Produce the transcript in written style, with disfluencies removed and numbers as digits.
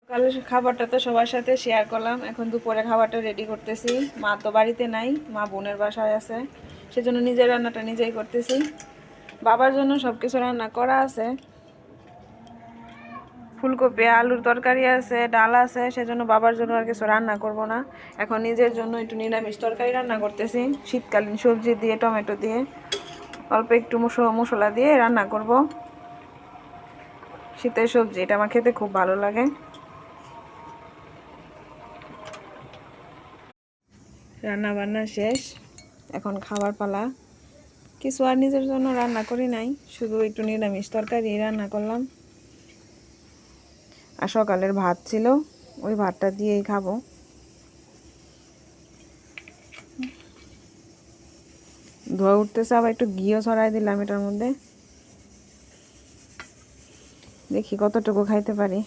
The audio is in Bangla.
কালের খাবারটা তো সবার সাথে শেয়ার করলাম। এখন দুপুরে খাবারটা রেডি করতেছি। মা তো বাড়িতে নাই, মা বোনের বাসায় আছে, সেজন্য নিজের রান্নাটা নিজেই করতেছি। বাবার জন্য সব কিছু রান্না করা আছে, ফুলকপি আলুর তরকারি আছে, ডাল আছে, সেজন্য বাবার জন্য আর কিছু রান্না করব না। এখন নিজের জন্য একটু নিরামিষ তরকারি রান্না করতেছি, শীতকালীন সবজি দিয়ে, টমেটো দিয়ে, অল্প একটু মশলা দিয়ে রান্না করব। শীতের সবজি এটা আমার খেতে খুব ভালো লাগে। রান্না বান্না শেষ, এখন খাবার পালা। কিছু আর নিজের জন্য রান্না করি নাই, শুধু একটু নিরামিষ তরকারি রান্না করলাম। আর সকালের ভাত ছিল, ওই ভাতটা দিয়েই খাবো। ধোয়া উঠতেছে, আবার একটু ঘিও ছড়াই দিলাম এটার মধ্যে। দেখি কতটুকু খাইতে পারি।